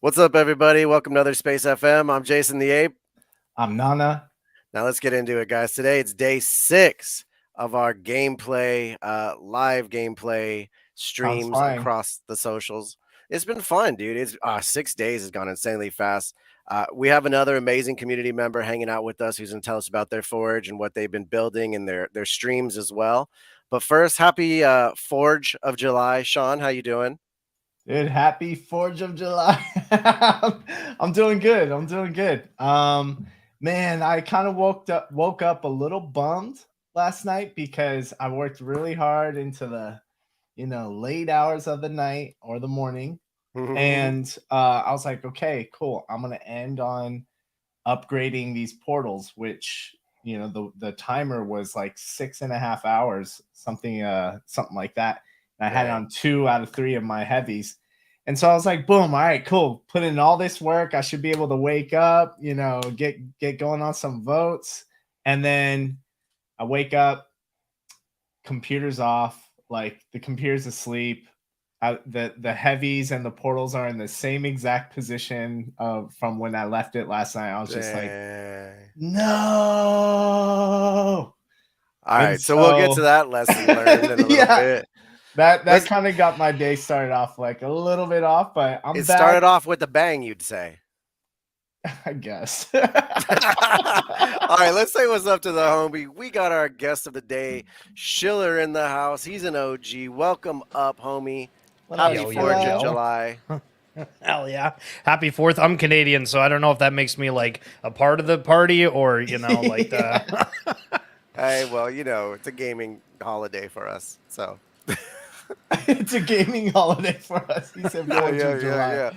What's up, everybody? Welcome to Other Space FM. I'm Jason the Ape. I'm Nana. Now let's get into it, guys. Today it's day 6 of our gameplay, live gameplay Sounds streams fine. across the socials. It's been fun, dude. It's 6 days has gone insanely fast. We have another amazing community member hanging out with us who's going to tell us about their forge and what they've been building and their streams as well. But first, happy Forge of July, Sean. How you doing? Dude, happy 4th of July. I'm doing good. I'm doing good. Man, I kind of woke up a little bummed last night because I worked really hard into the, late hours of the night or the morning. And I was like, okay, cool. I'm gonna end on upgrading these portals, which the timer was like 6.5 hours, something like that. And I had it on 2 out of 3 of my heavies. And so I was like, boom, all right, cool. Put in all this work. I should be able to wake up, get going on some votes. And then I wake up, computer's off, like the computer's asleep. The heavies and the portals are in the same exact position from when I left it last night. I was just like, no. All right, so we'll get to that lesson learned in a little bit. That kind of got my day started off like a little bit off, but I'm back. Started off with a bang, you'd say. I guess. All right, let's say what's up to the homie. We got our guest of the day, Schiller, in the house. He's an OG. Welcome up, homie. Happy 4th of July. Hell yeah. Happy 4th. I'm Canadian, so I don't know if that makes me like a part of the party or, like the... Hey, well, it's a gaming holiday for us, so... It's a gaming holiday for us. He said 4th of July. Yeah.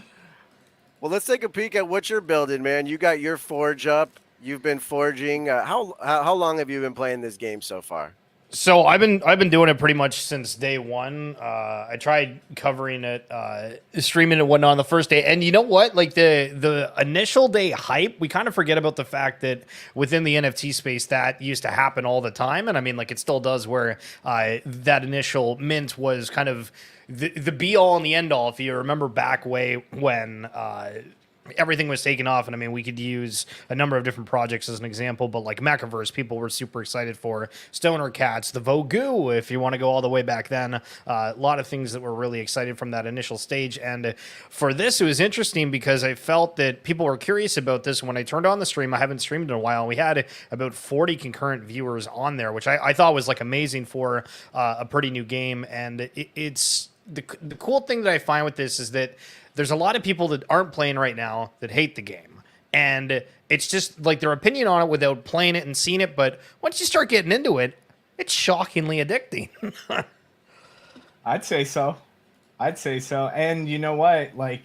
Well, let's take a peek at what you're building, man. You got your forge up. You've been forging. How long have you been playing this game so far? So I've been doing it pretty much since day one. I tried covering it, streaming it and whatnot on the first day. And you know what? Like the initial day hype, we kind of forget about the fact that within the NFT space that used to happen all the time. And I mean, like it still does, where that initial mint was kind of the be all and the end all. If you remember back way when everything was taken off, and I mean, we could use a number of different projects as an example, but like Mechaverse, people were super excited for. Stoner Cats, the Vogue, if you want to go all the way back then, a lot of things that were really excited from that initial stage. And for this, it was interesting because I felt that people were curious about this. When I turned on the stream, I haven't streamed in a while, and we had about 40 concurrent viewers on there, which I thought was like amazing for a pretty new game. And it's the cool thing that I find with this is that there's a lot of people that aren't playing right now that hate the game. And it's just like their opinion on it without playing it and seeing it. But once you start getting into it, it's shockingly addicting. I'd say so. And you know what? Like,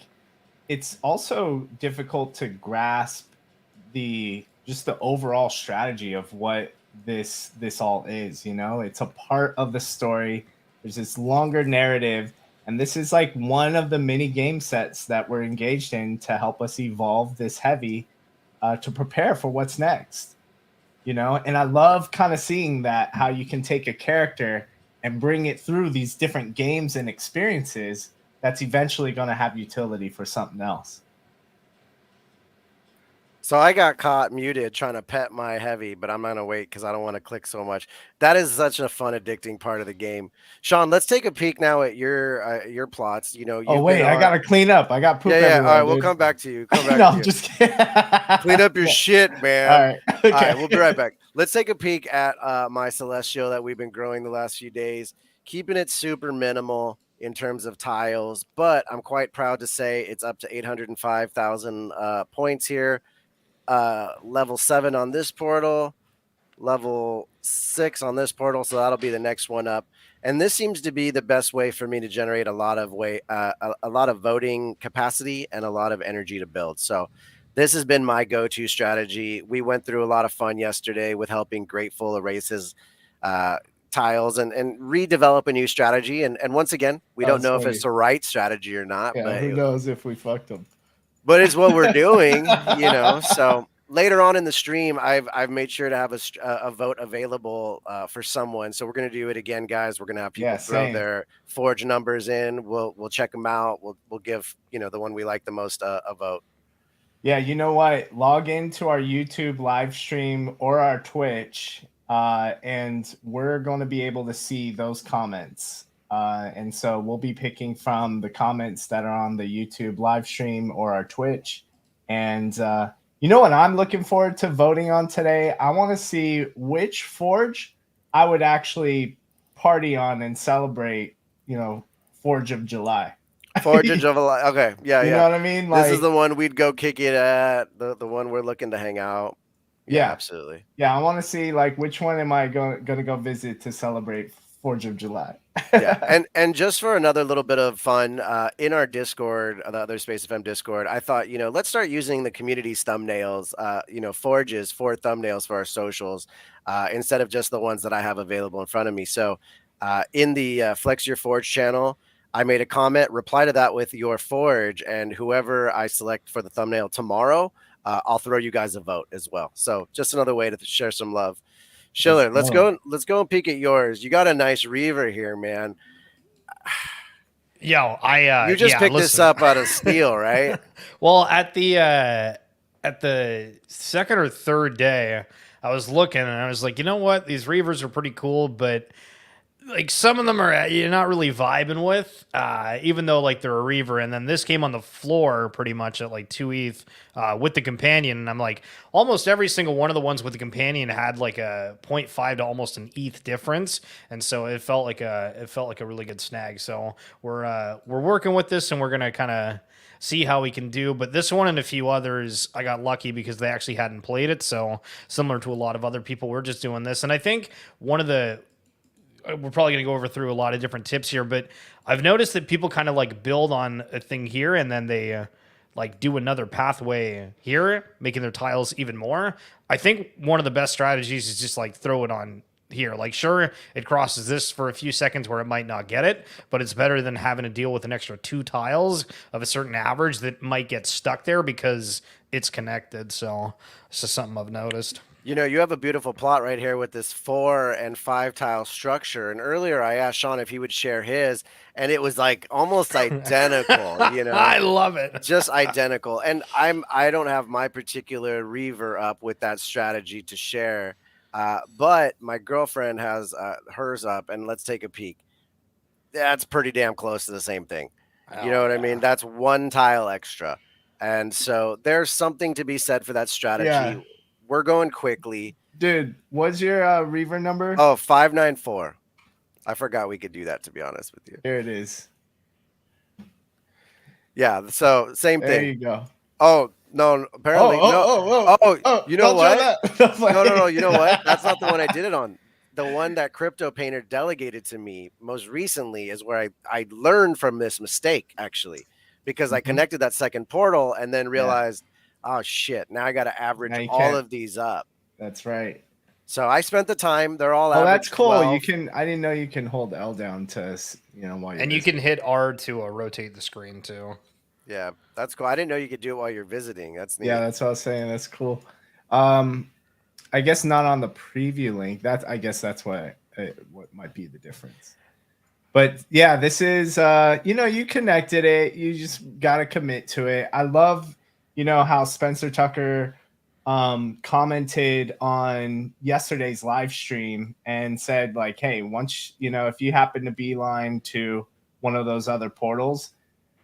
it's also difficult to grasp the overall strategy of what this all is. It's a part of the story. There's this longer narrative. And this is like one of the many game sets that we're engaged in to help us evolve this heavy to prepare for what's next. And I love kind of seeing that, how you can take a character and bring it through these different games and experiences that's eventually going to have utility for something else. So I got caught muted trying to pet my heavy, but I'm going to wait because I don't want to click so much. That is such a fun, addicting part of the game. Sean, let's take a peek now at your plots. Oh, wait, I got to clean up. I got poop everywhere. All right, dude. We'll come back to you. I'm just kidding. Clean up your shit, man. All right. Okay. All right, we'll be right back. Let's take a peek at my Celestial that we've been growing the last few days, keeping it super minimal in terms of tiles, but I'm quite proud to say it's up to 805,000 points here. Level 7 on this portal, level 6 on this portal, so that'll be the next one up. And this seems to be the best way for me to generate a lot of voting capacity and a lot of energy to build. So this has been my go-to strategy. We went through a lot of fun yesterday with helping Grateful erase his tiles and redevelop a new strategy. And once again, we don't know if it's the right strategy or not. Yeah, but who knows if we fucked them. But it's what we're doing, So later on in the stream, I've made sure to have a vote available for someone. So we're gonna do it again, guys. We're gonna have people throw same. their Forge numbers in. We'll check them out. We'll give the one we like the most a vote. Yeah, you know what? Log into our YouTube live stream or our Twitch, and we're going to be able to see those comments. And so we'll be picking from the comments that are on the YouTube live stream or our Twitch. And you know what I'm looking forward to voting on today? I want to see which Forge I would actually party on and celebrate, Forge of July. Forge of July. Okay, yeah, You yeah. know what I mean? This is the one we'd go kick it at. The one we're looking to hang out. Yeah, absolutely. Yeah, I want to see which one am I going to go visit to celebrate Forge of July. Yeah, and just for another little bit of fun, in our Discord, the other Space FM Discord, I thought let's start using the community's thumbnails, Forges for thumbnails for our socials, instead of just the ones that I have available in front of me. So, in the Flex Your Forge channel, I made a comment, reply to that with your Forge, and whoever I select for the thumbnail tomorrow, I'll throw you guys a vote as well. So just another way to share some love. Schiller, let's go and peek at yours. You got a nice Reaver here, man. Yo, you just picked this up out of steel, right? Well, at the second or third day, I was looking and I was like, you know what? These Reavers are pretty cool, but like some of them are you're not really vibing with, even though like they're a Reaver. And then this came on the floor pretty much at like 2 ETH with the companion. And I'm like, almost every single one of the ones with the companion had like a 0.5 to almost an ETH difference. And so it felt like a really good snag. So we're working with this and we're going to kind of see how we can do. But this one and a few others, I got lucky because they actually hadn't played it. So similar to a lot of other people, we're just doing this. And I think we're probably going to go through a lot of different tips here, but I've noticed that people kind of like build on a thing here and then they like do another pathway here, making their tiles even more. I think one of the best strategies is just like throw it on here. Like, sure, it crosses this for a few seconds where it might not get it, but it's better than having to deal with an extra 2 tiles of a certain average that might get stuck there because it's connected. So it's just something I've noticed. You have a beautiful plot right here with this 4 and 5 tile structure. And earlier I asked Sean if he would share his, and it was like almost identical, I love it. Just identical. And I don't have my particular Reaver up with that strategy to share. But my girlfriend has hers up, and let's take a peek. That's pretty damn close to the same thing. You know what I mean? That's 1 tile extra. And so there's something to be said for that strategy. Yeah. We're going quickly. Dude, what's your Reaver number? Oh, 594. I forgot we could do that, to be honest with you. Here it is. Yeah, so same thing. There you go. Oh, no, apparently. You know what? No, you know what? That's not the one I did it on. The one that Crypto Painter delegated to me most recently is where I learned from this mistake, actually, because I connected that second portal and then realized, oh shit, now I got to avrage all of these up. That's right. So I spent the time. They're all average. That's cool. 12. You can. I didn't know you can hold L down to while you're. And you can hit R to rotate the screen too. Yeah, that's cool. I didn't know you could do it while you're visiting. That's neat. Yeah, that's what I was saying. That's cool. I guess not on the preview link. I guess that's what might be the difference. But yeah, this is you connected it. You just got to commit to it. I love how Spencer Tucker commented on yesterday's live stream and said like, hey, once if you happen to beeline to one of those other portals,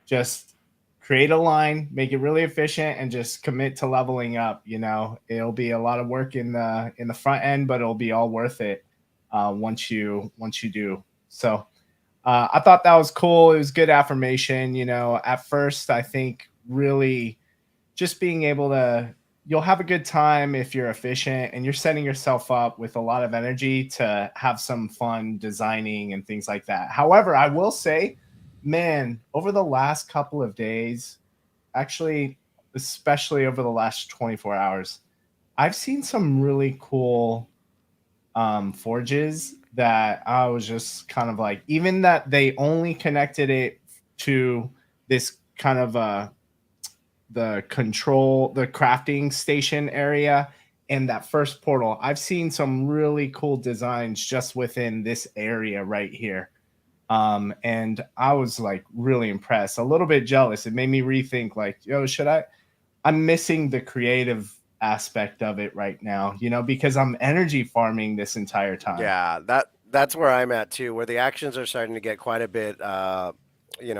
just create a line, make it really efficient, and just commit to leveling up. It'll be a lot of work in the front end, but it'll be all worth it once you do. So I thought that was cool. It was good affirmation. At first, I think really just being able to, you'll have a good time if you're efficient and you're setting yourself up with a lot of energy to have some fun designing and things like that. However, I will say, man, over the last couple of days, actually, especially over the last 24 hours, I've seen some really cool forges that I was just kind of like, even that they only connected it to this kind of the crafting station area and that first portal. I've seen some really cool designs just within this area right here. And I was like really impressed, a little bit jealous. It made me rethink like, yo, I'm missing the creative aspect of it right now, because I'm energy farming this entire time. Yeah, that's where I'm at too, where the actions are starting to get quite a bit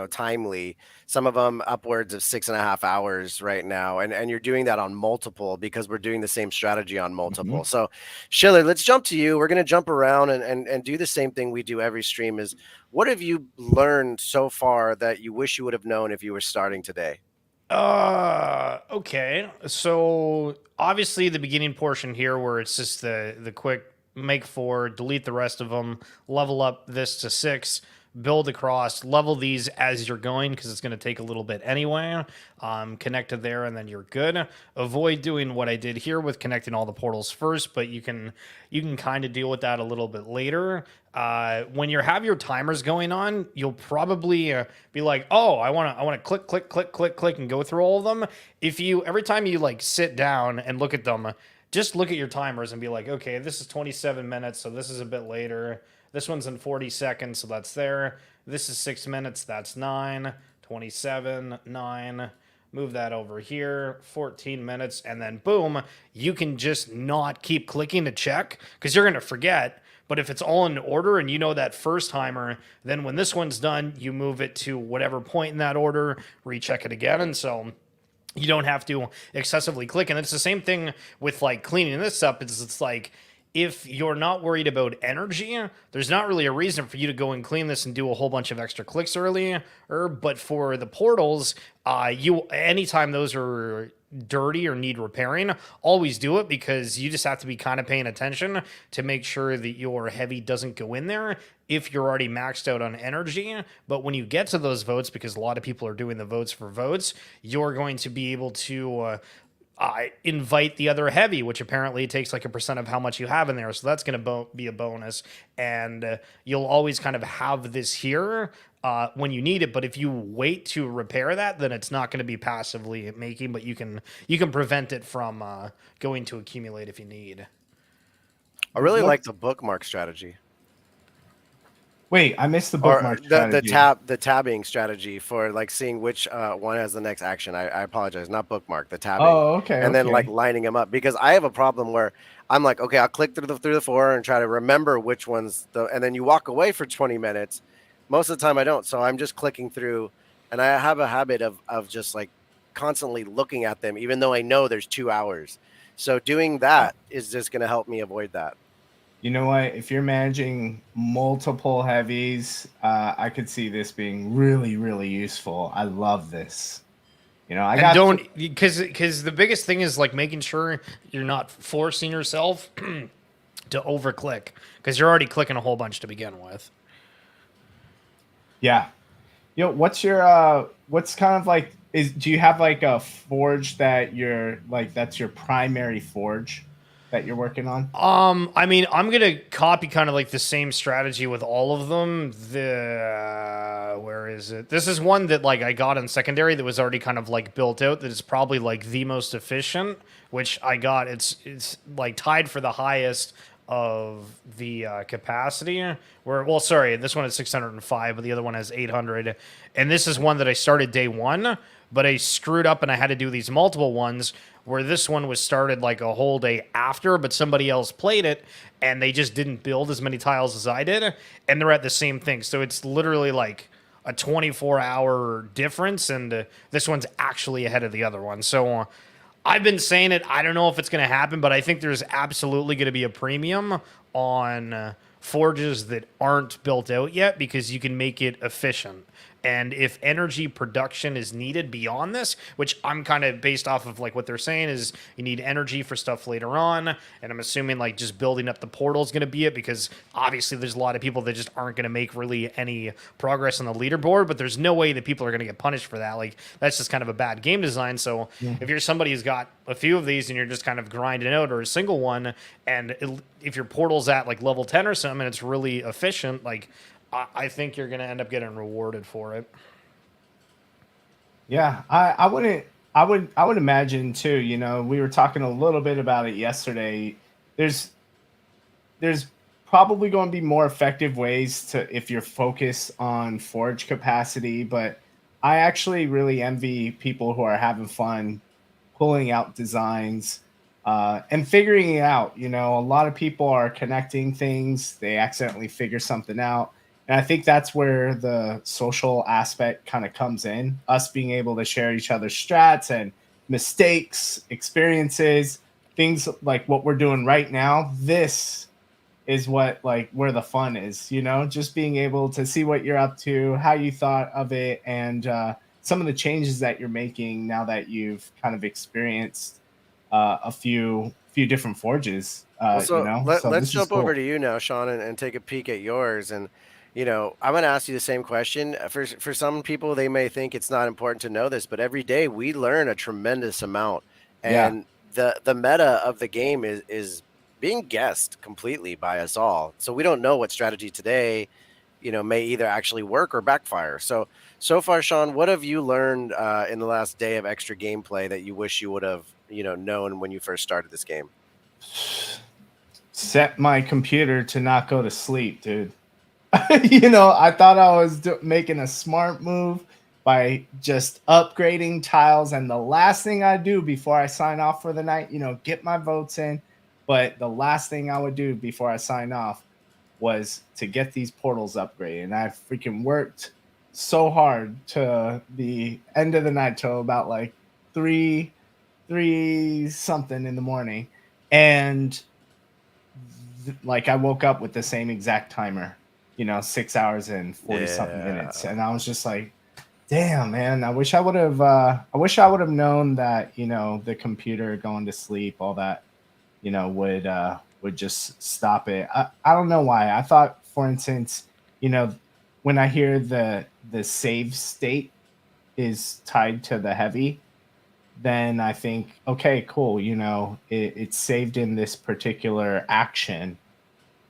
timely. Some of them upwards of 6.5 hours right now, and you're doing that on multiple, because we're doing the same strategy on multiple. Mhm. So Schiller, let's jump to you. We're going to jump around and do the same thing we do every stream. Is what have you learned so far that you wish you would have known if you were starting today? Okay. So obviously the beginning portion here where it's just the quick make 4, delete the rest of them, level up this to 6, build across, level these as you're going because it's going to take a little bit anyway. Connect to there and then you're good. Avoid doing what I did here with connecting all the portals first, but you can kind of deal with that a little bit later. When you have your timers going on, you'll probably be like, oh, I want to click, click, click, click, click, and go through all of them. Every time you like sit down and look at them, just look at your timers and be like, okay, this is 27 minutes, so this is a bit later. This one's in 40 seconds, so that's there. This is 6 minutes, that's 9, 27, 9. Move that over here, 14 minutes, and then boom, you can just not keep clicking to check because you're going to forget. But if it's all in order and you know that first timer, then when this one's done, you move it to whatever point in that order, recheck it again. And so you don't have to excessively click. And it's the same thing with like cleaning this up. It's like, if you're not worried about energy, there's not really a reason for you to go and clean this and do a whole bunch of extra clicks earlier. But for the portals, anytime those are dirty or need repairing, always do it because you just have to be kind of paying attention to make sure that your heavy doesn't go in there if you're already maxed out on energy. But when you get to those votes, because a lot of people are doing the votes for votes, you're going to be able to invite the other heavy, which apparently takes like 1% of how much you have in there. So that's going to be a bonus. And you'll always kind of have this here when you need it. But if you wait to repair that, then it's not going to be passively making, but you can prevent it from going to accumulate if you need. I really like the bookmark strategy. Wait, I missed the bookmark strategy. The tabbing strategy for like seeing which one has the next action. I apologize, not bookmark, the tabbing. Oh, okay. And then like lining them up, because I have a problem where I'm like, okay, I'll click through the 4 and try to remember which one's and then you walk away for 20 minutes. Most of the time I don't, so I'm just clicking through, and I have a habit of just like constantly looking at them, even though I know there's 2 hours. So doing that is just going to help me avoid that. You know what? If you're managing multiple heavies, I could see this being really, really useful. I love this. Because the biggest thing is like making sure you're not forcing yourself to overclick because you're already clicking a whole bunch to begin with. Yeah. What's kind of like, do you have like a forge that you're like, that's your primary forge that you're working on? I mean, I'm gonna copy kind of like the same strategy with all of them. Where is it? This is one that like I got in secondary that was already kind of like built out. That is probably like the most efficient, which I got. It's like tied for the highest of the capacity. This one is 605, but the other one has 800. And this is one that I started day 1, but I screwed up and I had to do these multiple ones where this one was started like a whole day after, but somebody else played it and they just didn't build as many tiles as I did, and they're at the same thing. So it's literally like a 24-hour difference, and this one's actually ahead of the other one. So I've been saying it. I don't know if it's going to happen, but I think there's absolutely going to be a premium on forges that aren't built out yet because you can make it efficient. And if energy production is needed beyond this, which I'm kind of based off of like what they're saying is you need energy for stuff later on. And I'm assuming like just building up the portal is going to be it, because obviously there's a lot of people that just aren't going to make really any progress on the leaderboard, but there's no way that people are going to get punished for that. Like that's just kind of a bad game design. So if you're somebody who's got a few of these and you're just kind of grinding out, or a single one, and if your portal's at like level 10 or something and it's really efficient, like I think you're going to end up getting rewarded for it. Yeah, I wouldn't I would imagine too, you know, we were talking a little bit about it yesterday. There's probably going to be more effective ways to if you're focused on forge capacity, but I actually really envy people who are having fun pulling out designs and figuring it out. You know, a lot of people are connecting things, they accidentally figure something out. And I think that's where the social aspect kind of comes in, us being able to share each other's strats and mistakes, experiences, things like what we're doing right now. This is what like where the fun is, you know, just being able to see what you're up to, how you thought of it, and some of the changes that you're making now that you've kind of experienced a few different forges, Well, you so know. So let's this is jump over cool. to you now, Sean, and take a peek at yours. And I'm going to ask you the same question. For some people, they may think it's not important to know this, but every day we learn a tremendous amount, Yeah. and the meta of the game is being guessed completely by us all. So we don't know what strategy today, may either actually work or backfire. So far, Sean, what have you learned in the last day of extra gameplay that you wish you would have, known when you first started this game? Set my computer to not go to sleep, dude. You know, I thought I was making a smart move by just upgrading tiles. And the last thing I do before I sign off for the night, you know, get my votes in. But the last thing I would do before I sign off was to get these portals upgraded. And I freaking worked so hard to the end of the night till about like three something in the morning. And like I woke up with the same exact timer, you know, 6 hours and 40 something minutes. Yeah. And I was just like, damn, man, I wish I would have known that, you know, the computer going to sleep, all that, you know, would just stop it. I don't know why. I thought, for instance, you know, when I hear the save state is tied to the heavy, then I think, okay, cool, you know, it's saved in this particular action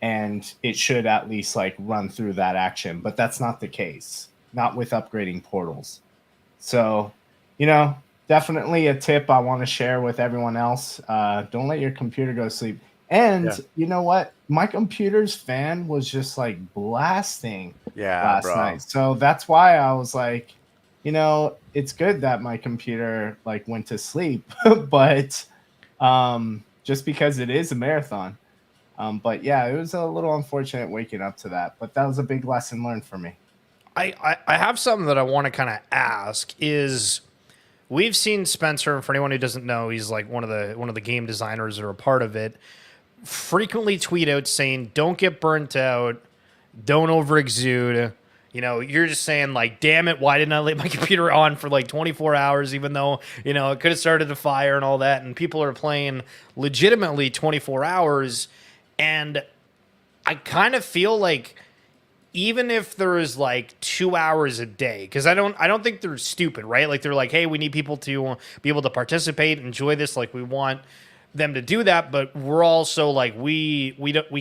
and it should at least like run through that action, but that's not the case, not with upgrading portals. So, you know, definitely a tip I want to share with everyone else. Don't let your computer go to sleep. And Yeah. you know what? My computer's fan was just like blasting Yeah, last bro. night. So that's why I was like, you know, it's good that my computer like went to sleep, but just because it is a marathon. But yeah, it was a little unfortunate waking up to that, but that was a big lesson learned for me. I have something that I want to kind of ask is we've seen Spencer, and for anyone who doesn't know, he's like one of the game designers that are a part of it, frequently tweet out saying, don't get burnt out, don't over exude. You know, you're just saying like, damn it, why didn't I leave my computer on for like 24 hours, even though, you know, it could have started a fire and all that. And people are playing legitimately 24 hours. And I kind of feel like even if there is like 2 hours a day, because I don't think they're stupid, right? Like they're like, hey, we need people to be able to participate, enjoy this, like we want them to do that, but we're also like we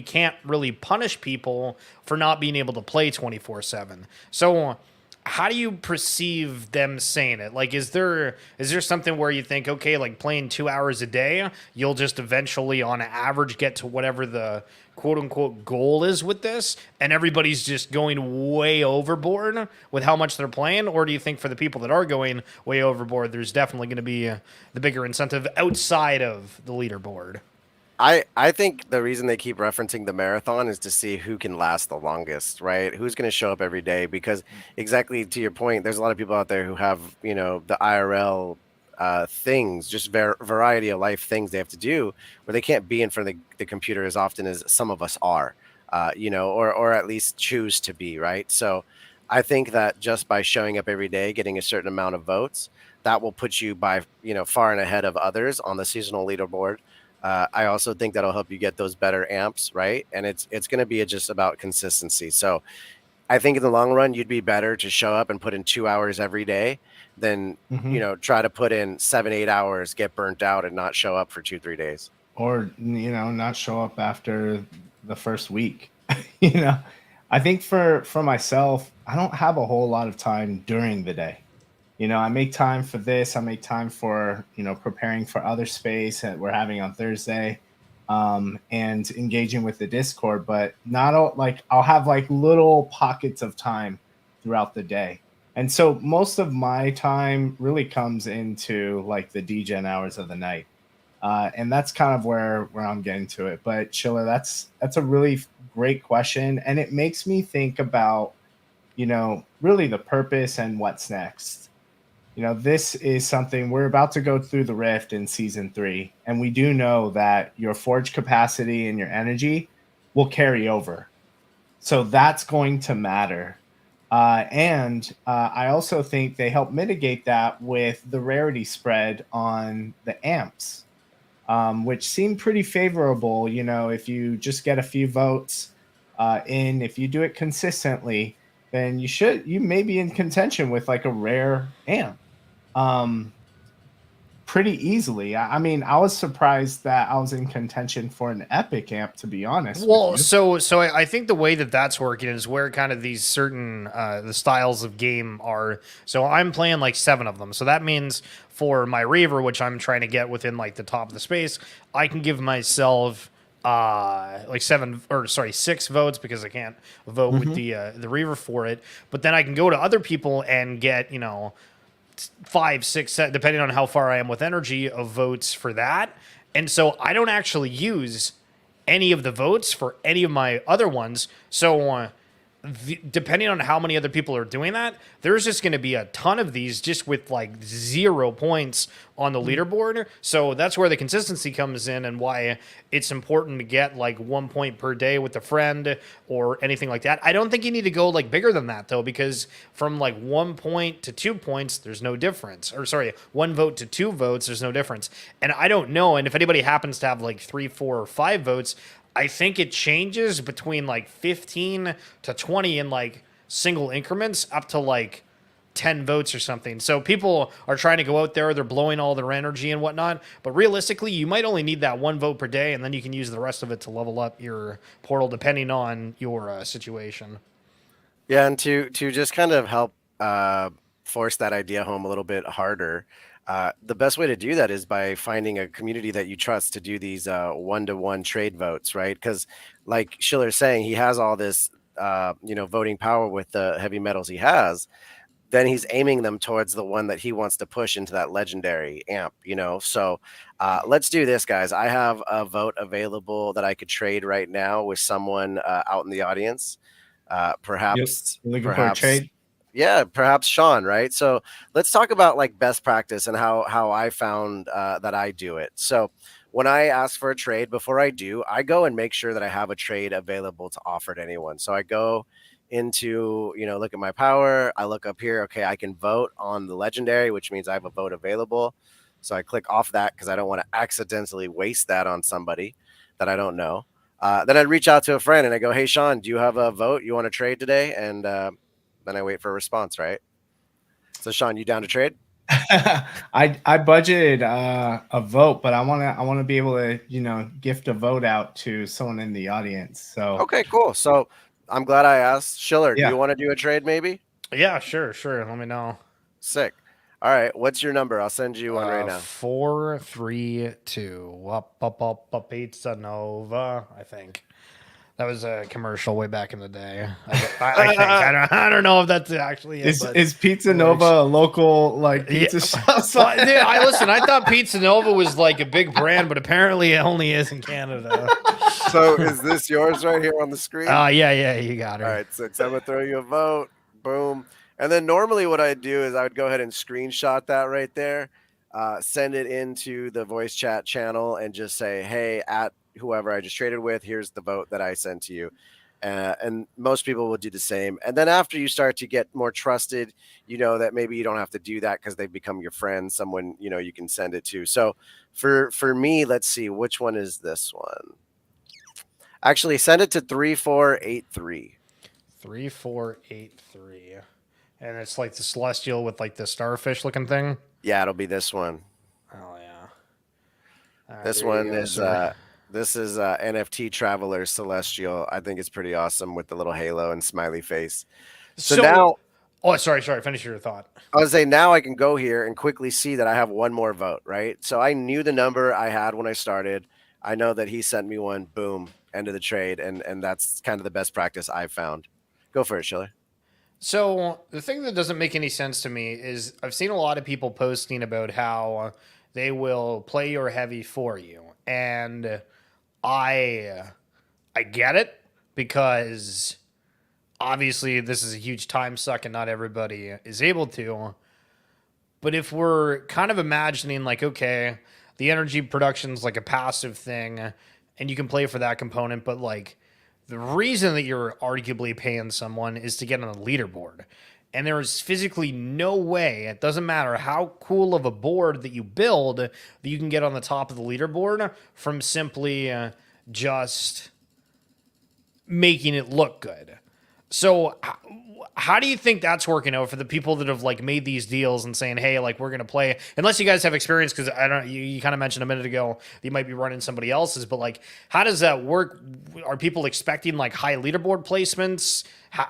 can't really punish people for not being able to play 24/7. So how do you perceive them saying it? Like, is there something where you think, okay, like playing 2 hours a day, you'll just eventually, on average, get to whatever the quote unquote goal is with this, and everybody's just going way overboard with how much they're playing? Or do you think for the people that are going way overboard, there's definitely going to be the bigger incentive outside of the leaderboard? I think the reason they keep referencing the marathon is to see who can last the longest, right? Who's going to show up every day? Because exactly to your point, there's a lot of people out there who have, the IRL things, just variety of life things they have to do where they can't be in front of the computer as often as some of us are, or at least choose to be, right? So I think that just by showing up every day, getting a certain amount of votes, that will put you by, far and ahead of others on the seasonal leaderboard. I also think that'll help you get those better amps, right? And it's going to be just about consistency. So I think in the long run, you'd be better to show up and put in 2 hours every day than Hmm. try to put in 7-8 hours, get burnt out, and not show up for 2-3 days. Or, you know, not show up after the first week. You know, I think for myself, I don't have a whole lot of time during the day. I make time for this. I make time for, preparing for other space that we're having on Thursday, and engaging with the Discord. But not all, like I'll have like little pockets of time throughout the day. And so most of my time really comes into like the DGen hours of the night. And that's kind of where I'm getting to it. But Schiller, that's a really great question. And it makes me think about, really the purpose and what's next. This is something we're about to go through the rift in season 3. And we do know that your forge capacity and your energy will carry over. So that's going to matter. And I also think they help mitigate that with the rarity spread on the amps, which seem pretty favorable. If you just get a few votes if you do it consistently, then you may be in contention with like a rare amp pretty easily. I mean, I was surprised that I was in contention for an epic amp, to be honest. Well, so I think the way that that's working is where kind of these certain the styles of game are. So I'm playing like 7 of them. So that means for my Reaver, which I'm trying to get within like the top of the space, I can give myself like 6 votes because I can't vote with the Reaver for it. But then I can go to other people and get 5, 6, depending on how far I am with energy, of votes for that. And so I don't actually use any of the votes for any of my other ones. So depending on how many other people are doing that, there's just going to be a ton of these just with like 0 points on the leaderboard. So that's where the consistency comes in and why it's important to get like 1 point per day with a friend or anything like that. I don't think you need to go like bigger than that though, because from like 1 point to 2 points, there's no difference. Or sorry, 1 vote to 2 votes, there's no difference. And I don't know. And if anybody happens to have like 3, 4, or 5 votes, I think it changes between like 15 to 20 in like single increments up to like 10 votes or something. So people are trying to go out there, they're blowing all their energy and whatnot. But realistically, you might only need that 1 vote per day, and then you can use the rest of it to level up your portal depending on your situation. Yeah, and to just kind of help force that idea home a little bit harder, the best way to do that is by finding a community that you trust to do these 1-to-1 trade votes, right? Because like Schiller's saying, he has all this voting power with the heavy metals he has. Then he's aiming them towards the one that he wants to push into that legendary amp, So let's do this, guys. I have a vote available that I could trade right now with someone out in the audience. Perhaps looking for a trade. Yeah, perhaps Sean, right? So let's talk about like best practice and how I found that I do it. So when I ask for a trade, before I do, I go and make sure that I have a trade available to offer to anyone. So I go into, look at my power. I look up here. Okay, I can vote on the legendary, which means I have a vote available. So I click off that because I don't want to accidentally waste that on somebody that I don't know. Then I'd reach out to a friend and I go, hey, Sean, do you have a vote? You want to trade today? And then I wait for a response, right? So Sean, you down to trade? I budgeted a vote, but I want to be able to gift a vote out to someone in the audience. So okay, cool. So I'm glad I asked. Schiller, Yeah. do you want to do a trade maybe? Yeah, sure. Let me know. Sick. All right, what's your number? I'll send you one right now. 432. Up, Pizza Nova, I think. That was a commercial way back in the day. I think. I don't know if that's actually it. Is Pizza Nova a local like pizza shop? Well, listen, I thought Pizza Nova was like a big brand, but apparently it only is in Canada. So is this yours right here on the screen? Yeah, you got her. All right, so I'm going to throw you a vote. Boom. And then normally what I'd do is I would go ahead and screenshot that right there, send it into the voice chat channel and just say, hey, at whoever I just traded with, here's the vote that I sent to you. And most people will do the same. And then after you start to get more trusted, that maybe you don't have to do that because they've become your friend, someone, you can send it to. So for me, let's see, which one is this one? Actually, send it to 3483. 3483. And it's like the celestial with like the starfish looking thing. Yeah, it'll be this one. Oh yeah. Right, this one is this is NFT Traveler Celestial. I think it's pretty awesome with the little halo and smiley face. So now Oh, sorry. Finish your thought. I was saying now I can go here and quickly see that I have one more vote, right? So I knew the number I had when I started. I know that he sent me one, boom, end of the trade, and that's kind of the best practice I've found. Go for it, Schiller. So the thing that doesn't make any sense to me is I've seen a lot of people posting about how they will play your heavy for you, and I I get it because obviously this is a huge time suck and not everybody is able to. But if we're kind of imagining like, okay, the energy production's like a passive thing and you can play for that component, but like the reason that you're arguably paying someone is to get on the leaderboard. And there is physically no way, it doesn't matter how cool of a board that you build, that you can get on the top of the leaderboard from simply just making it look good. So how do you think that's working out for the people that have like made these deals and saying, hey, like we're going to play, unless you guys have experience, because I don't, you kind of mentioned a minute ago, you might be running somebody else's, but like, how does that work? Are people expecting like high leaderboard placements?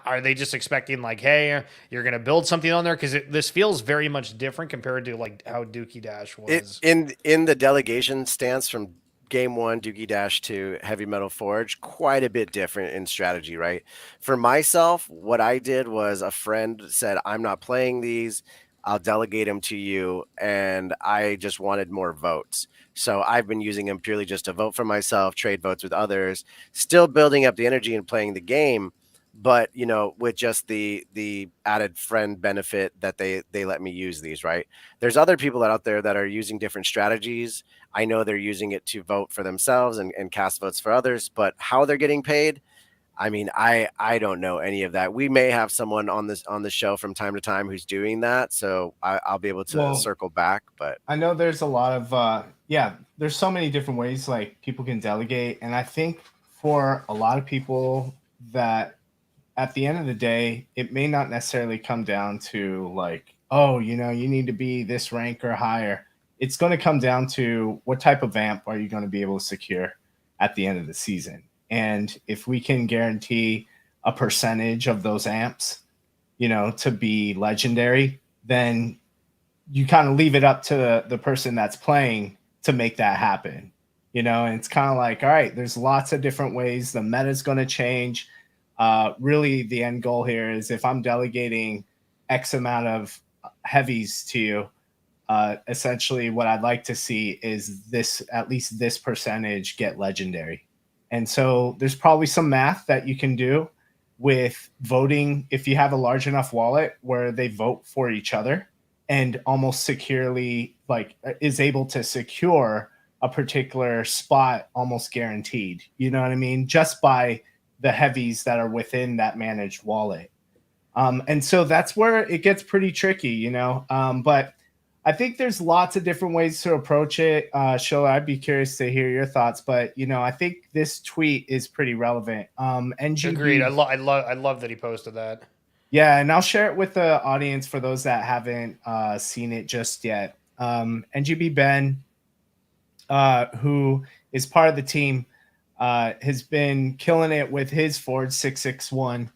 Are they just expecting like, hey, you're going to build something on there? Because this feels very much different compared to like how Dookie Dash was. In the delegation stance from Game 1, Dookie Dash to HV-MTL Forge, quite a bit different in strategy, right? For myself, what I did was a friend said, I'm not playing these. I'll delegate them to you. And I just wanted more votes. So I've been using them purely just to vote for myself, trade votes with others, still building up the energy and playing the game. But, you know, with just the added friend benefit that they let me use these, right? There's other people out there that are using different strategies. I know they're using it to vote for themselves and cast votes for others, but how they're getting paid, I mean, I don't know any of that. We may have someone on the show from time to time who's doing that, so I'll be able to circle back. But I know there's a lot of there's so many different ways like people can delegate, and I think for a lot of people that at the end of the day, it may not necessarily come down to like, oh, you know, you need to be this rank or higher. It's going to come down to what type of amp are you going to be able to secure at the end of the season. And if we can guarantee a percentage of those amps, you know, to be legendary, then you kind of leave it up to the person that's playing to make that happen. You know, and it's kind of like, all right, there's lots of different ways. The meta is going to change. Really, the end goal here is if I'm delegating X amount of heavies to you, essentially what I'd like to see is this, at least this percentage get legendary. And so there's probably some math that you can do with voting. If you have a large enough wallet where they vote for each other and almost securely like is able to secure a particular spot almost guaranteed, you know what I mean? Just by the heavies that are within that managed wallet. And so that's where it gets pretty tricky, you know, but I think there's lots of different ways to approach it. Shola, I'd be curious to hear your thoughts, but you know, I think this tweet is pretty relevant. NGB, Agreed. I love that he posted that. Yeah, and I'll share it with the audience for those that haven't seen it just yet. NGB Ben, who is part of the team, has been killing it with his Forge 661.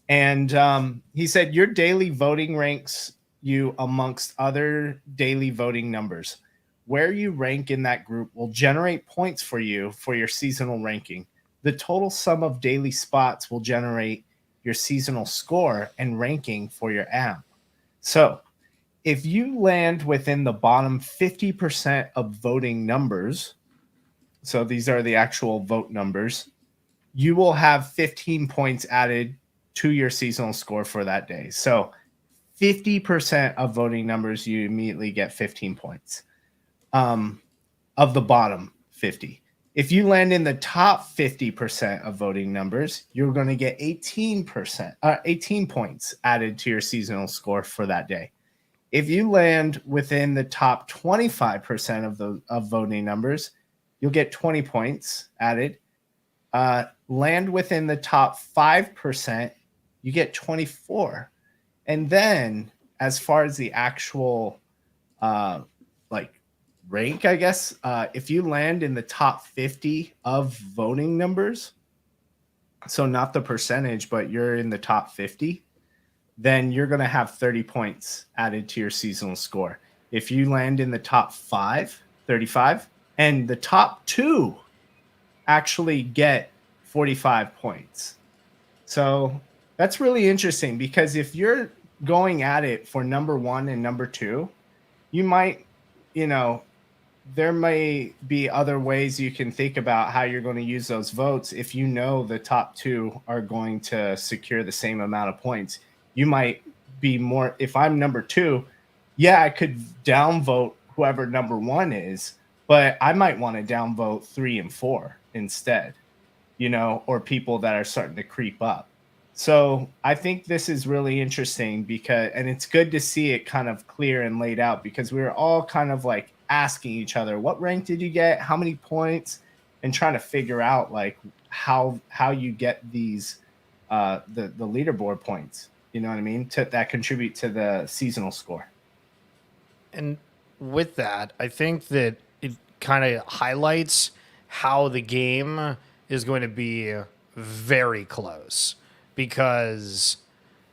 And he said, your daily voting ranks you amongst other daily voting numbers. Where you rank in that group will generate points for you for your seasonal ranking. The total sum of daily spots will generate your seasonal score and ranking for your amp. So if you land within the bottom 50% of voting numbers, so these are the actual vote numbers, you will have 15 points added to your seasonal score for that day. So 50% of voting numbers, you immediately get 15 points of the bottom 50. If you land in the top 50% of voting numbers, you're going to get 18 points added to your seasonal score for that day. If you land within the top 25% of voting numbers, you'll get 20 points added. Land within the top 5%, you get 24. And then as far as the actual rank, I guess, if you land in the top 50 of voting numbers, so not the percentage, but you're in the top 50, then you're going to have 30 points added to your seasonal score. If you land in the top 5, 35, and the top 2 actually get 45 points. So that's really interesting, because if you're going at it for number 1 and number 2, you might, there may be other ways you can think about how you're going to use those votes. If you know the top 2 are going to secure the same amount of points, you might be more, if I'm number 2, yeah, I could downvote whoever number 1 is, but I might want to downvote 3 and 4 instead, or people that are starting to creep up. So I think this is really interesting, and it's good to see it kind of clear and laid out, because we were all kind of like asking each other, what rank did you get? How many points? And trying to figure out like how you get these, the leaderboard points, you know what I mean? That contribute to the seasonal score. And with that, I think that it kind of highlights how the game is going to be very close, because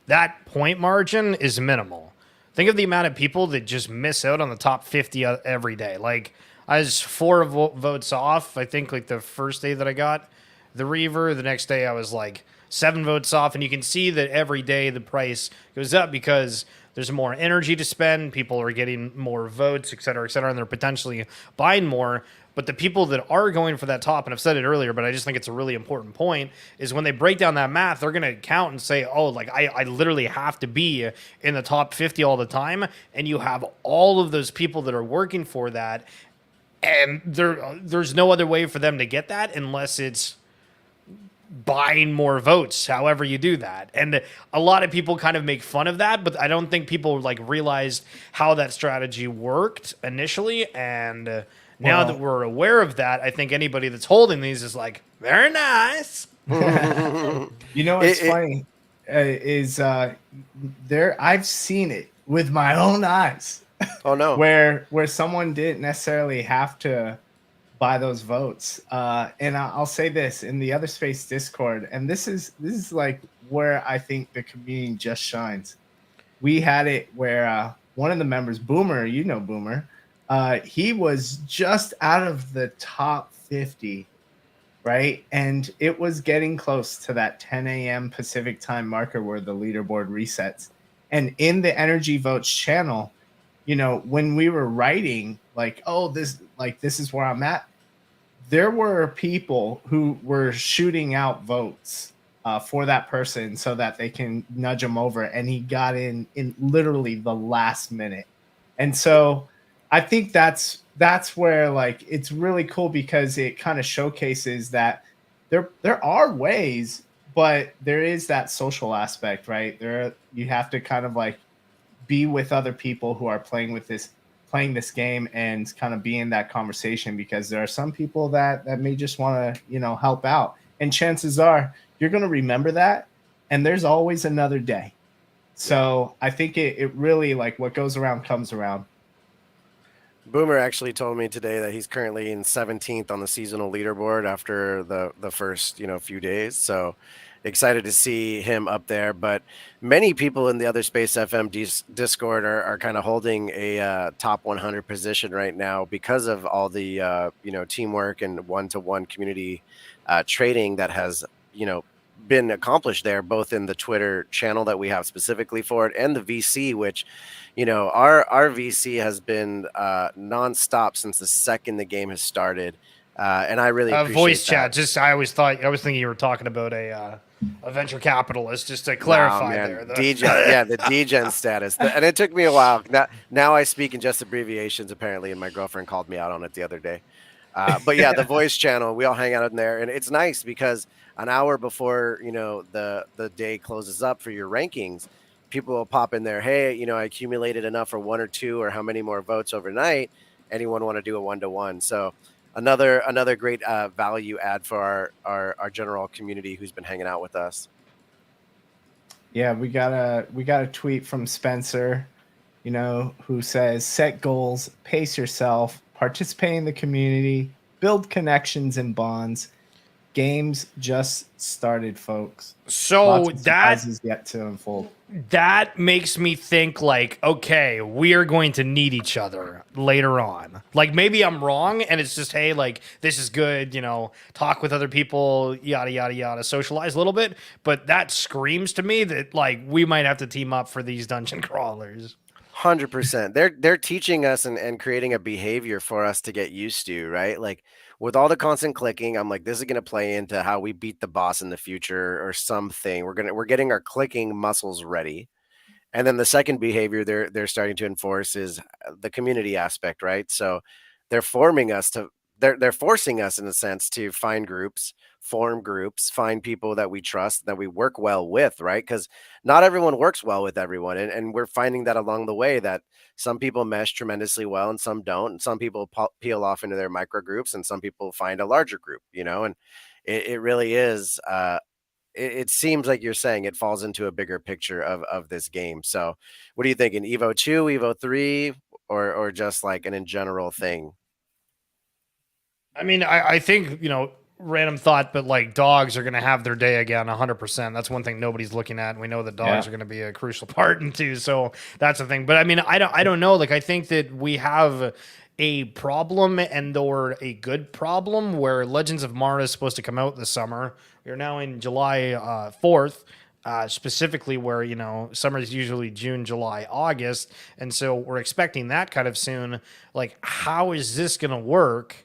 that point margin is minimal. Think of the amount of people that just miss out on the top 50 every day. Like, I was 4 votes off, I think, like the first day that I got the Reaver. The next day I was like 7 votes off, and you can see that every day the price goes up because there's more energy to spend, people are getting more votes, et cetera, and they're potentially buying more. But the people that are going for that top, and I've said it earlier, but I just think it's a really important point, is when they break down that math, they're going to count and say, oh, like I literally have to be in the top 50 all the time. And you have all of those people that are working for that. And there's no other way for them to get that unless it's buying more votes, however you do that. And a lot of people kind of make fun of that, but I don't think people like realized how that strategy worked initially. And now that we're aware of that, I think anybody that's holding these is like, very nice. What's funny is I've seen it with my own eyes. Oh no. where someone didn't necessarily have to buy those votes. And I'll say this in the Other Space Discord, and this is like where I think the community just shines. We had it where one of the members, Boomer, Boomer, he was just out of the top 50, right? And it was getting close to that 10 a.m. Pacific time marker where the leaderboard resets. And in the Energy Votes channel, when we were writing like, oh, this is where I'm at, there were people who were shooting out votes for that person so that they can nudge him over. And he got in literally the last minute. And so I think that's where like it's really cool, because it kind of showcases that there are ways, but there is that social aspect, right? You have to kind of like be with other people who are playing this game and kind of be in that conversation, because there are some people that may just want to help out, and chances are you're going to remember that, and there's always another day. So I think it really, like, what goes around comes around. Boomer actually told me today that he's currently in 17th on the seasonal leaderboard after the first few days. So excited to see him up there. But many people in the Other Space FM Discord are kind of holding a top 100 position right now because of all the teamwork and one-to-one community trading that has been accomplished there, both in the Twitter channel that we have specifically for it and the VC, which our VC has been nonstop since the second the game has started, and I really appreciate voice that. chat. I was thinking you were talking about a venture capitalist. Just to clarify, there, the DGen status, and it took me a while. Now I speak in just abbreviations apparently, and my girlfriend called me out on it the other day. But yeah, the voice channel, we all hang out in there, and it's nice because an hour before the day closes up for your rankings, people will pop in there. Hey, I accumulated enough for 1 or 2 or how many more votes overnight. Anyone want to do a 1-to-1? So another great value add for our general community who's been hanging out with us. Yeah, we got a tweet from Spencer, who says, set goals, pace yourself, participate in the community, build connections and bonds. Games just started, folks. So Lots of surprises yet to unfold. that makes me think like, okay, we are going to need each other later on. Like maybe I'm wrong and it's just, hey, like this is good, talk with other people, yada, yada, yada, socialize a little bit. But that screams to me that like we might have to team up for these dungeon crawlers. 100%. They're teaching us and creating a behavior for us to get used to, right? Like with all the constant clicking, I'm like, this is gonna play into how we beat the boss in the future or something. We're getting our clicking muscles ready. And then the second behavior they're starting to enforce is the community aspect, right? So they're forming us to they're forcing us in a sense to find groups, form groups, find people that we trust, that we work well with, right? Because not everyone works well with everyone. And we're finding that along the way that some people mesh tremendously well and some don't. And some people peel off into their micro groups and some people find a larger group, and it really is it seems like you're saying it falls into a bigger picture of this game. So what are you thinking? Evo 2, Evo 3, or just like an in general thing? I mean, I think, random thought, but like dogs are going to have their day again 100%. That's one thing nobody's looking at. And we know that dogs are going to be a crucial part into. So that's the thing. But I mean, I don't know. Like, I think that we have a problem or a good problem where Legends of Mara is supposed to come out this summer. We're now in July 4th. Specifically where, summer is usually June, July, August. And so we're expecting that kind of soon. Like, how is this going to work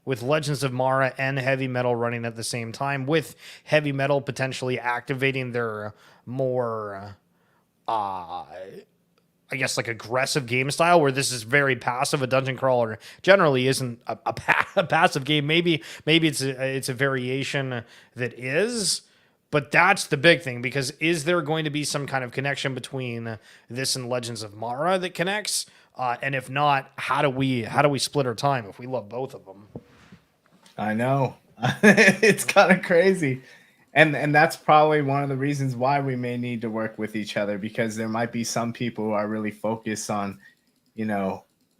with Legends of Mara and Heavy Metal running at the same time, with Heavy Metal potentially activating their more, I guess, like aggressive game style, where this is very passive. A dungeon crawler generally isn't a passive game. Maybe it's a variation that is, but that's the big thing, because is there going to be some kind of connection between this and Legends of Mara that connects? And if not, how do we split our time if we love both of them? I know. It's kind of crazy. And that's probably one of the reasons why we may need to work with each other, because there might be some people who are really focused on,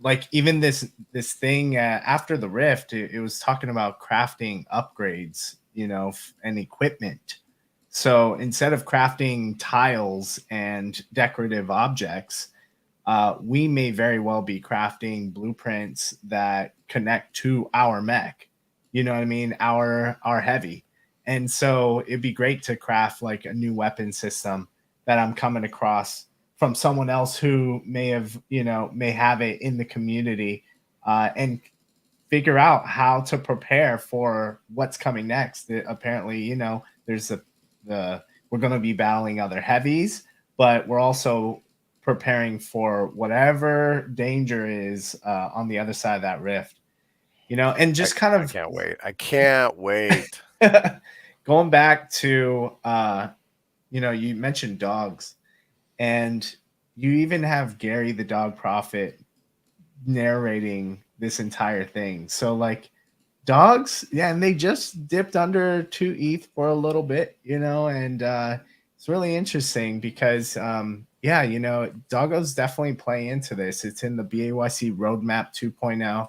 like even this thing after the Rift, it was talking about crafting upgrades, and equipment. So instead of crafting tiles and decorative objects, we may very well be crafting blueprints that connect to our mech. You know what I mean? Our heavy. And so it'd be great to craft like a new weapon system that I'm coming across from someone else who may have it in the community, and figure out how to prepare for what's coming next. Apparently, there's we're going to be battling other heavies, but we're also preparing for whatever danger is on the other side of that rift. And just kind of, I can't wait. Going back to, you mentioned dogs, and you even have Gary the Dog Prophet narrating this entire thing. So like dogs, yeah, and they just dipped under 2 ETH for a little bit, and it's really interesting because, doggos definitely play into this. It's in the BAYC roadmap 2.0.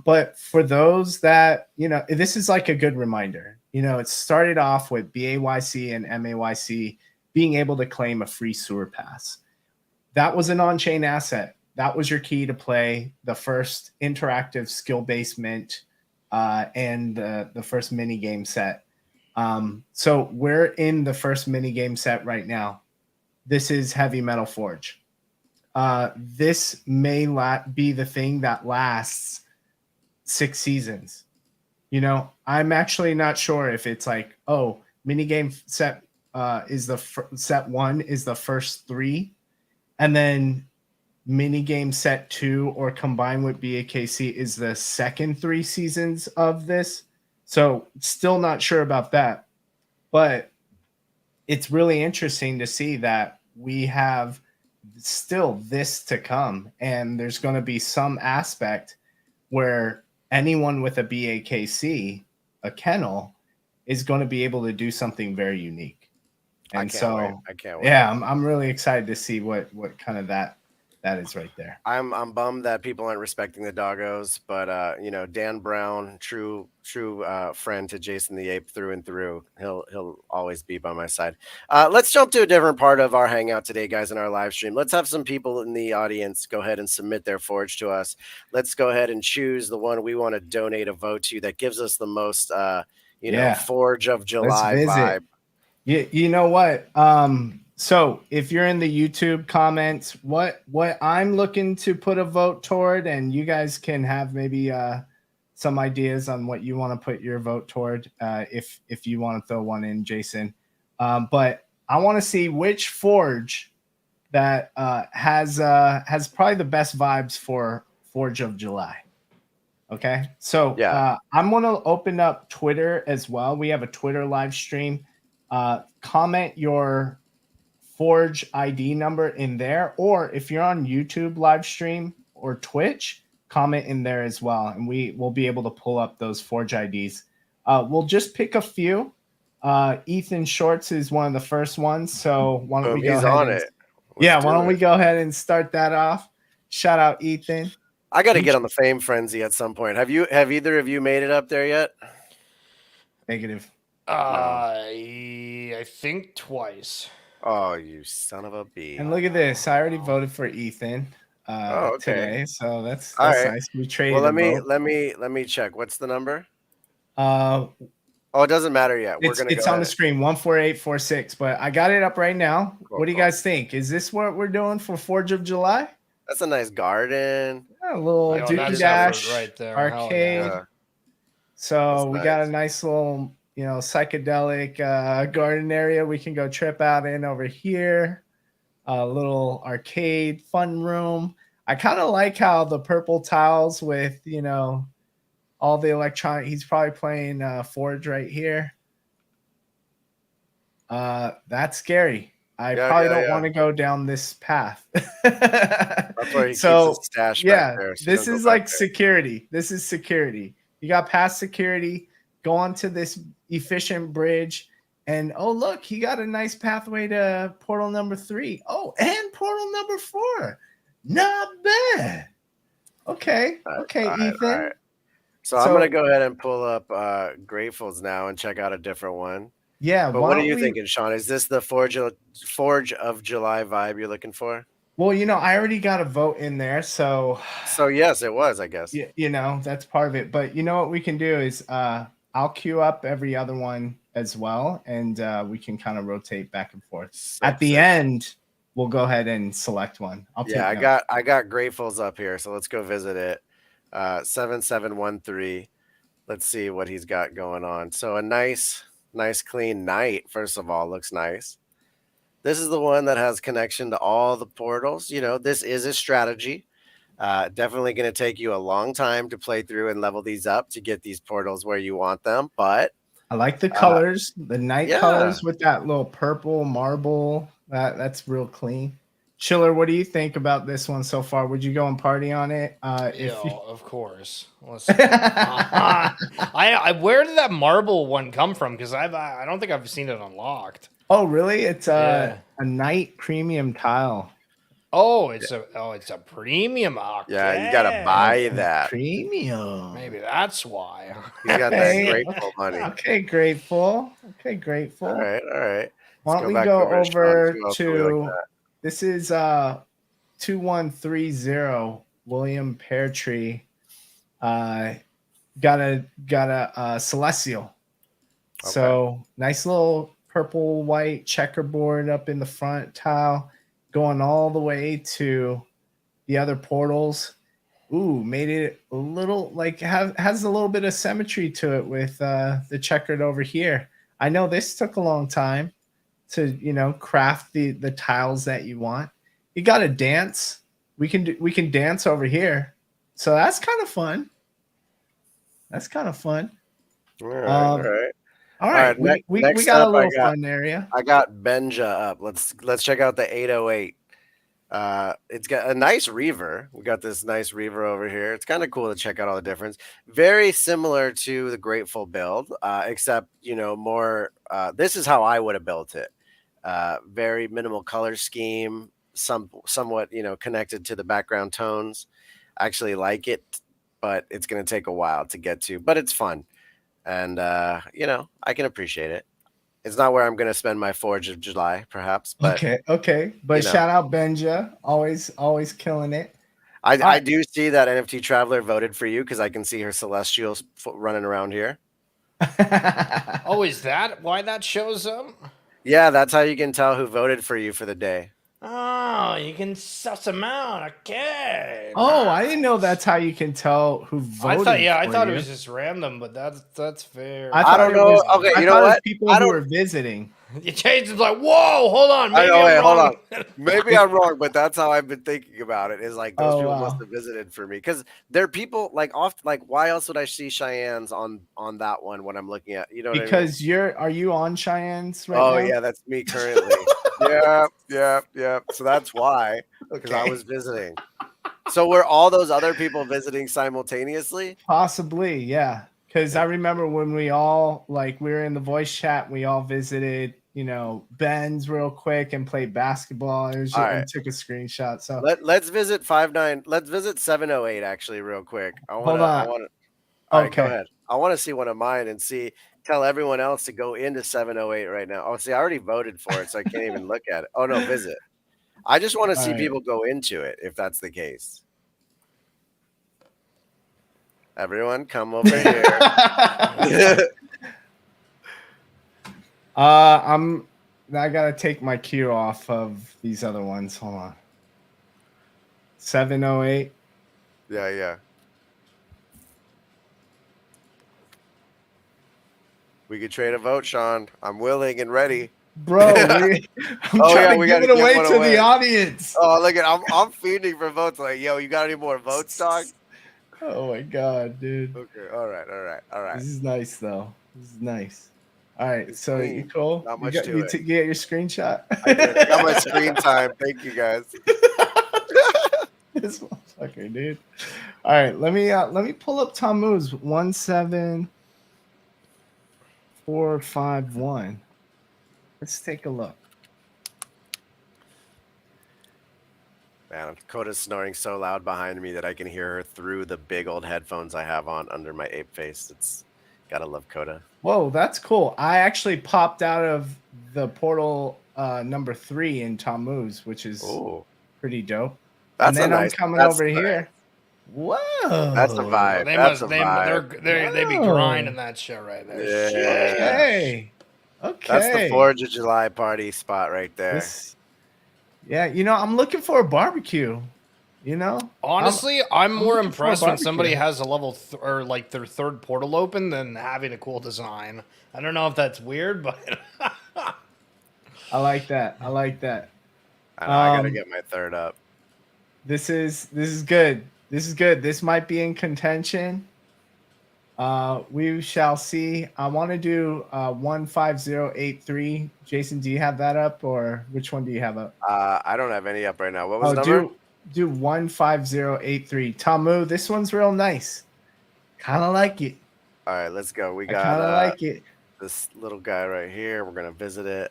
But for those that, this is like a good reminder. It started off with BAYC and MAYC being able to claim a free sewer pass. That was an on-chain asset. That was your key to play the first interactive skill basement and the first mini game set. So we're in the first mini game set right now. This is HV-MTL Forge. This may be the thing that lasts 6 seasons. I'm actually not sure if it's like, minigame set is the set 1 is the first 3, and then minigame set 2 or combined with BAKC is the second 3 seasons of this. So still not sure about that, but it's really interesting to see that we have still this to come, and there's going to be some aspect where anyone with a BAKC, a kennel, is going to be able to do something very unique. And I can't wait. Yeah, I'm really excited to see what kind of that That is right there. I'm bummed that people aren't respecting the doggos, but you know, Dan Brown, true friend to Jason the Ape through and through. He'll always be by my side. Let's jump to a different part of our hangout today, guys, in our live stream. Let's have some people in the audience go ahead and submit their forge to us. Let's go ahead and choose the one we want to donate a vote to that gives us the most you know, Forge of July vibe. You know what? So if you're in the YouTube comments, what I'm looking to put a vote toward, and you guys can have maybe some ideas on what you want to put your vote toward, if you want to throw one in, Jason. But I want to see which forge that has probably the best vibes for Forge of July. Okay, so I'm going to open up Twitter as well. We have a Twitter live stream. Comment your Forge ID number in there, or if you're on YouTube live stream or Twitch, comment in there as well, and we will be able to pull up those Forge IDs. We'll just pick a few. Ethan Shorts is one of the first ones, so why don't we go ahead? Why don't we go ahead and start that off? Shout out Ethan. I got to get on the fame frenzy at some point. Have either of you made it up there yet? Negative. I think twice. Oh, you son of a bee! And look at this. I already voted for Ethan today, so that's right. nice. We traded. Well, let me check. What's the number? Oh, it doesn't matter yet. It's on the screen, 14846. But I got it up right now. Cool, what do you guys think? Is this what we're doing for Forge of July? That's a nice garden. A little Dookie Dash right there. Arcade. Yeah. So we got a nice little, you know, psychedelic garden area we can go trip out in over here. A little arcade fun room. I kind of like how the purple tiles with, you know, all the electronic. He's probably playing Forge right here. That's scary. I probably don't want to go down this path. That's where he keeps his stash back there, so this is like security. This is security. You got past security, go onto this efficient bridge, and oh look, he got a nice pathway to portal number 3. Oh, and portal number 4. Not bad. Okay, Ethan. All right. So I'm gonna go ahead and pull up Grateful's now and check out a different one. Yeah, but what are you thinking, Sean? Is this the Forge of July vibe you're looking for? Well, you know, I already got a vote in there, so yes, it was, I guess. You know, that's part of it. But you know what we can do is I'll queue up every other one as well, and we can kind of rotate back and forth. At the end, we'll go ahead and select one. I got Grateful's up here, so let's go visit it. 7713. Let's see what he's got going on. So a nice clean night. First of all, looks nice. This is the one that has connection to all the portals. You know, this is a strategy. Definitely going to take you a long time to play through and level these up to get these portals where you want them. But I like the colors, the night colors with that little purple marble. That's real clean. Chiller, what do you think about this one so far? Would you go and party on it? Of course. Where did that marble one come from? Because I don't think I've seen it unlocked. Oh, really? It's a night premium tile. Oh, it's a premium. Okay. Yeah, you gotta buy that premium. Maybe that's why. You got that Grateful money. Okay, Grateful. All right. Why don't we go over to? This is 2130 William Peartree. Got a Celestial. Okay. So nice little purple white checkerboard up in the front tile, going all the way to the other portals. Ooh, made it a little like has a little bit of symmetry to it with the checkered over here. I know this took a long time to, you know, craft the tiles that you want. You got to dance. We can dance over here. So that's kind of fun. All right. We got a little fun area. I got Benja up. Let's check out the 808. It's got a nice Reaver. We got this nice Reaver over here. It's kind of cool to check out all the difference. Very similar to the Grateful build, except, you know, more. This is how I would have built it. Very minimal color scheme. somewhat, connected to the background tones. I actually like it, but it's going to take a while to get to, but it's fun. And, I can appreciate it. It's not where I'm going to spend my Forge of July, perhaps, but Okay. But shout out Benja, always killing it. I do see that NFT Traveler voted for you because I can see her Celestials running around here. Oh, is that why that shows up? Yeah, that's how you can tell who voted for you for the day. Oh, you can suss them out. Okay. Oh, I didn't know that's how you can tell who voted. I thought it was just random, but that's fair. I don't know. Okay, you know what? People who were visiting. You changed it like, whoa, hold on. Maybe I'm wrong. Hold on. Maybe I'm wrong, but that's how I've been thinking about it. Is like those people must wow. have visited for me because they're people like often. Like, why else would I see Cheyenne's on that one when I'm looking at? You know, because what I mean? are you on Cheyenne's right now? now? Oh yeah, that's me currently. yeah. So that's why because I was visiting. So were all those other people visiting simultaneously? Possibly, yeah. Because I remember when we all we were in the voice chat, we all visited, Ben's real quick and played basketball and took a screenshot. So let's visit 59. Let's visit 708 actually real quick. Hold on. All right, go ahead. I want to see one of mine and tell everyone else to go into 708 right now. Oh, see, I already voted for it, so I can't even look at it. Oh no, visit. I just want to see people go into it if that's the case. Everyone, come over here. I gotta take my cue off of these other ones. Hold on. 708. Yeah. We could trade a vote, Sean. I'm willing and ready. Bro, I'm trying to give it away to the audience. Oh, look at I'm feeding for votes. Like, yo, you got any more votes, dog? Oh my god, dude. Okay, all right. This is nice though. This is nice. All right, it's so clean. You cool? Not much to it. You get your screenshot? I got my screen time. Thank you guys. This motherfucker, dude. All right, let me pull up Tammuz 17451. Let's take a look. Man, Coda's snoring so loud behind me that I can hear her through the big old headphones I have on under my ape face. It's gotta love Coda. Whoa, that's cool. I actually popped out of the portal number 3 in Tammuz, which is pretty dope. That's and then I'm coming over here. Whoa, that's a vibe. They be grinding that shit right there. Yeah. Okay. That's the 4th of July party spot right there. Yeah, I'm looking for a barbecue. Honestly, I'm more impressed when somebody has a level or their 3rd portal open than having a cool design. I don't know if that's weird, but I like that. I gotta get my 3rd up. This is good. This might be in contention. We shall see. I want to do 15083. Jason, do you have that up, or which one do you have up? I don't have any up right now. What was the number? Do 15083. Tamu, this one's real nice. Kind of like it. All right, let's go. We got kind of like it. This little guy right here. We're gonna visit it.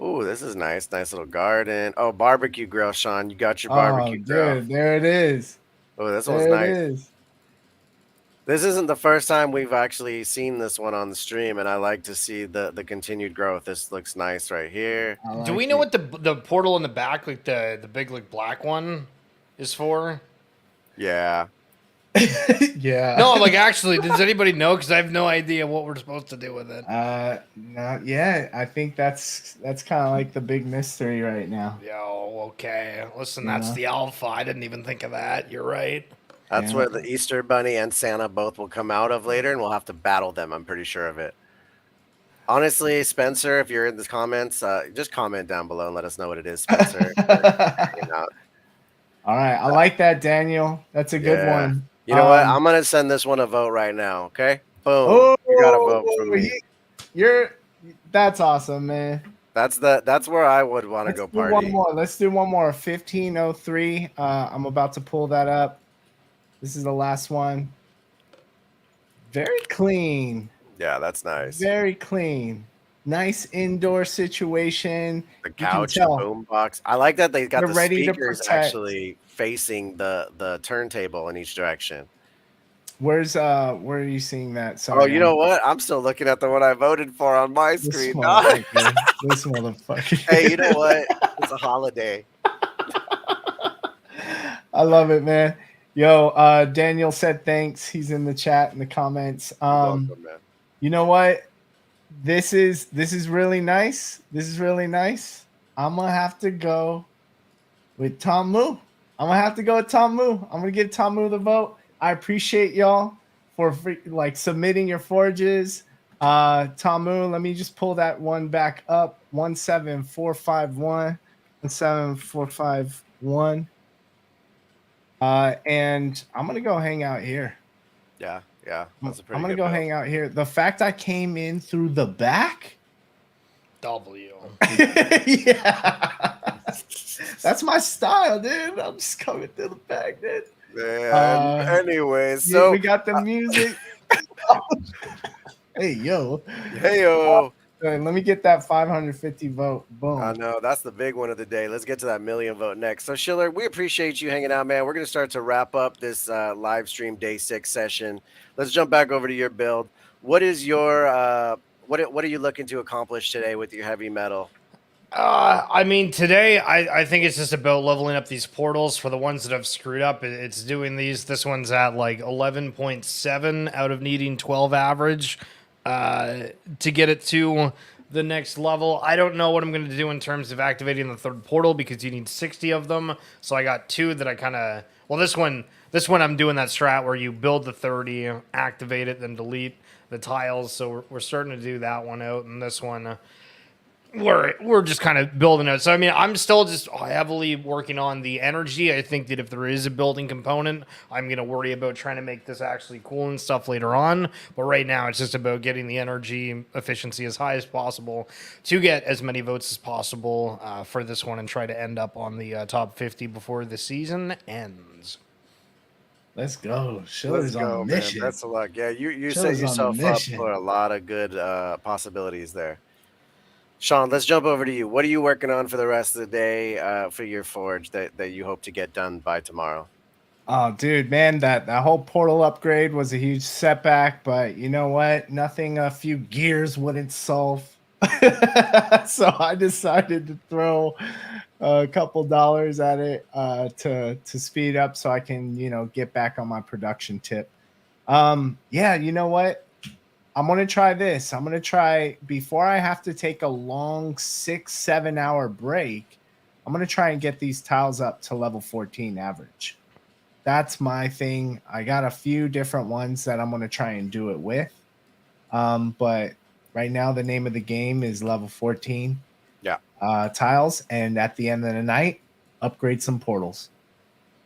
Ooh, this is nice. Nice little garden. Oh, barbecue grill, Sean. You got your barbecue grill. Dude, there it is. Oh, this one's nice. This isn't the first time we've actually seen this one on the stream, and I like to see the continued growth. This looks nice right here. Do we know what the portal in the back, the big black one, is for? Yeah. Yeah. No, actually, does anybody know? Because I have no idea what we're supposed to do with it. Not yet. I think that's kind of like the big mystery right now. Yo, okay. Listen, that's the alpha. I didn't even think of that. You're right. That's where the Easter Bunny and Santa both will come out of later, and we'll have to battle them. I'm pretty sure of it. Honestly, Spencer, if you're in the comments, just comment down below and let us know what it is, Spencer. All right. I like that, Daniel. That's a good one. You know what? I'm going to send this one a vote right now, okay? Boom. You got a vote from me. That's awesome, man. That's where I would want to go party. One more. Let's do one more. 1503. I'm about to pull that up. This is the last one. Very clean. Yeah, that's nice. Very clean. Nice indoor situation. The You can couch, the tell boom box. I like that they got they're the ready to speakers protect. actually facing the turntable in each direction. Where are you seeing that? Sorry. Oh, you know what? I'm still looking at the one I voted for on my This screen, dog. motherfucker. This motherfucker. Hey, you know what? It's a holiday. I love it, man. Yo, Daniel said thanks. He's in the chat in the comments. You're welcome, man. You know what? This is really nice. This is really nice. I'm gonna have to go with Tom Moo. I'm gonna have to go with Tom Moo. I'm gonna give Tom Moo the vote. I appreciate y'all for submitting your forges. Tom Moo, let me just pull that one back up. 17451. 17451. And I'm gonna go hang out here. Yeah. That's a pretty I'm gonna good go build. hang out here. The fact I came in through the back. W. Yeah. That's my style, dude. I'm just coming through the back, dude. Yeah, anyways, so we got the music. Hey, yo. Hey, yo. Let me get that 550 vote. Boom. I know that's the big one of the day. Let's get to that million vote next. So Schiller, we appreciate you hanging out, man. We're gonna start to wrap up this live stream day 6 session. Let's jump back over to your build. What is your what are you looking to accomplish today with your heavy metal? I mean, today I think it's just about leveling up these portals for the ones that have screwed up. It's doing these. This one's at like 11.7 out of needing 12 average to get it to the next level. I don't know what I'm going to do in terms of activating the third portal because you need 60 of them. So I got 2 that I kind of, well, this one I'm doing that strat where you build the 30, activate it, then delete the tiles. So we're starting to do that one out, and this one we're just kind of building it. So I mean, I'm still just heavily working on the energy. I think that if there is a building component, I'm going to worry about trying to make this actually cool and stuff later on. But right now, it's just about getting the energy efficiency as high as possible to get as many votes as possible for this one and try to end up on the top 50 before the season ends. Let's go. Schiller's on a mission. Man. Best of luck. Yeah, you set yourself up for a lot of good possibilities there. Sean, let's jump over to you. What are you working on for the rest of the day for your forge that you hope to get done by tomorrow? Oh, dude, man, that whole portal upgrade was a huge setback, but you know what? Nothing a few gears wouldn't solve. So I decided to throw a couple dollars at it to speed up so I can, get back on my production tip. Yeah, you know what? I'm going to try this. I'm going to try, before I have to take a long 6-7 hour break, I'm going to try and get these tiles up to level 14 average. That's my thing. I got a few different ones that I'm going to try and do it with. But right now, the name of the game is level 14 tiles. And at the end of the night, upgrade some portals.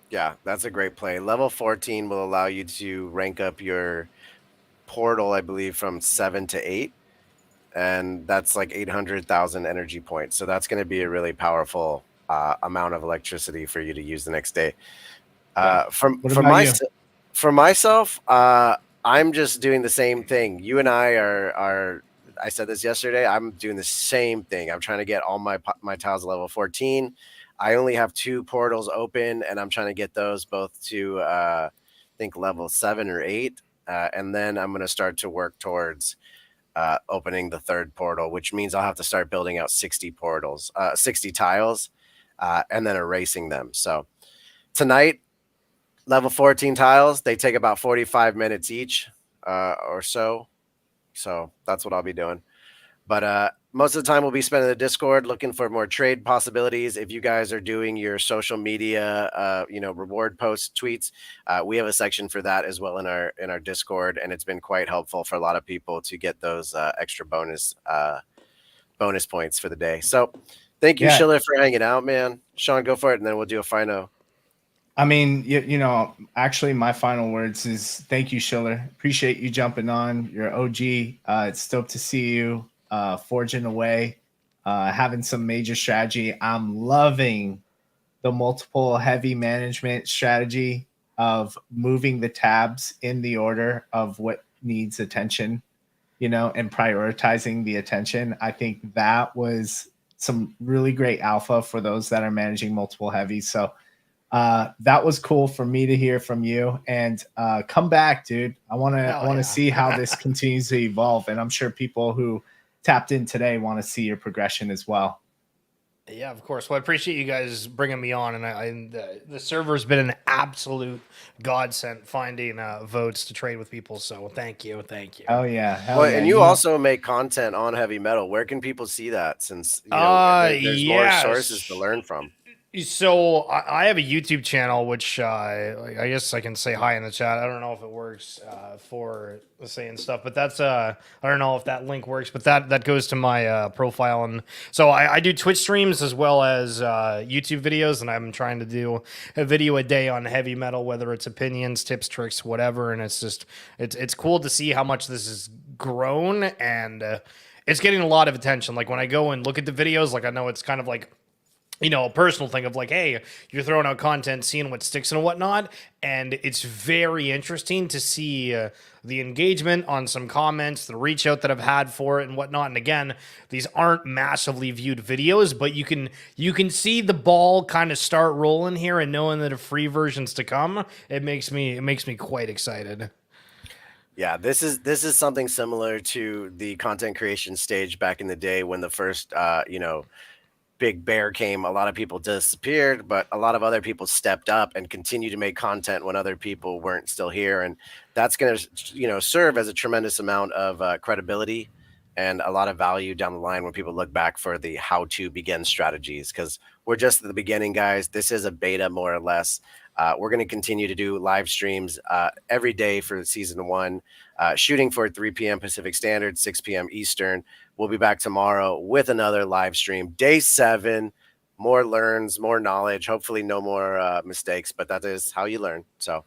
Yeah, that's a great play. Level 14 will allow you to rank up your portal, I believe, from 7 to 8, and that's like 800,000 energy points. So that's going to be a really powerful amount of electricity for you to use the next day. For myself, I'm just doing the same thing. You and I are. I said this yesterday. I'm doing the same thing. I'm trying to get all my tiles level 14. I only have 2 portals open, and I'm trying to get those both to I think level 7 or 8. And then I'm going to start to work towards opening the third portal, which means I'll have to start building out 60 portals, 60 tiles, and then erasing them. So tonight, level 14 tiles, they take about 45 minutes each or so. So that's what I'll be doing. But most of the time we'll be spending the Discord looking for more trade possibilities. If you guys are doing your social media, reward posts, tweets, we have a section for that as well in our Discord, and it's been quite helpful for a lot of people to get those extra bonus points for the day. So thank you, Schiller, for hanging out, man. Sean, go for it, and then we'll do a final. I mean, actually, my final words is thank you, Schiller. Appreciate you jumping on. You're OG. It's stoked to see you. Forging away, having some major strategy. I'm loving the multiple heavy management strategy of moving the tabs in the order of what needs attention. you know, and prioritizing the attention. I think that was some really great alpha for those that are managing multiple heavies. So that was cool for me to hear from you, and come back, dude. I want to see how this continues to evolve, and I'm sure people who tapped in today want to see your progression as well. Yeah, of course. Well, I appreciate you guys bringing me on, and the server's been an absolute godsend finding votes to trade with people. So thank you. Oh yeah, hell well, yeah. and you also make content on heavy metal. Where can people see that? Since there's more sources to learn from. So I have a YouTube channel, which I guess I can say hi in the chat. I don't know if it works for saying stuff, but that's I don't know if that link works, but that goes to my profile. And so I do Twitch streams as well as YouTube videos, and I'm trying to do a video a day on heavy metal, whether it's opinions, tips, tricks, whatever. And it's just it's cool to see how much this has grown, and it's getting a lot of attention. Like when I go and look at the videos, like I know it's kind of like, you know, a personal thing of like, hey, you're throwing out content, seeing what sticks and whatnot. And it's very interesting to see the engagement on some comments, the reach out that I've had for it and whatnot. And again, these aren't massively viewed videos, but you can see the ball kind of start rolling here, and knowing that a free version's to come, it makes me quite excited. Yeah, this is something similar to the content creation stage back in the day when the first big bear came. A lot of people disappeared, but a lot of other people stepped up and continued to make content when other people weren't still here. And that's going to, serve as a tremendous amount of credibility and a lot of value down the line when people look back for the how to begin strategies, because we're just at the beginning, guys. This is a beta, more or less. We're going to continue to do live streams every day for season 1, shooting for 3 p.m. Pacific Standard, 6 p.m. Eastern. We'll be back tomorrow with another live stream. Day 7, more learns, more knowledge, hopefully no more mistakes, but that is how you learn. So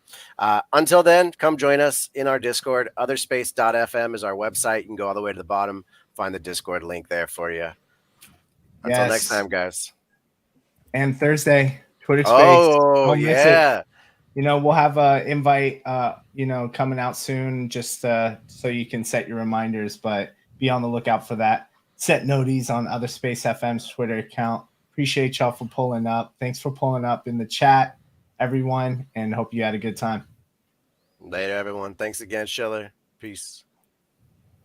until then, come join us in our Discord. Otherspace.fm is our website. You can go all the way to the bottom, find the Discord link there for you. Until next time, guys. And Thursday, Twitter Space. Oh, yeah. We'll have an invite, coming out soon, just so you can set your reminders, but be on the lookout for that. Set noties on Other Space FM's Twitter account. Appreciate y'all for pulling up. Thanks for pulling up in the chat, everyone, and hope you had a good time. Later, everyone. Thanks again, Schiller. Peace.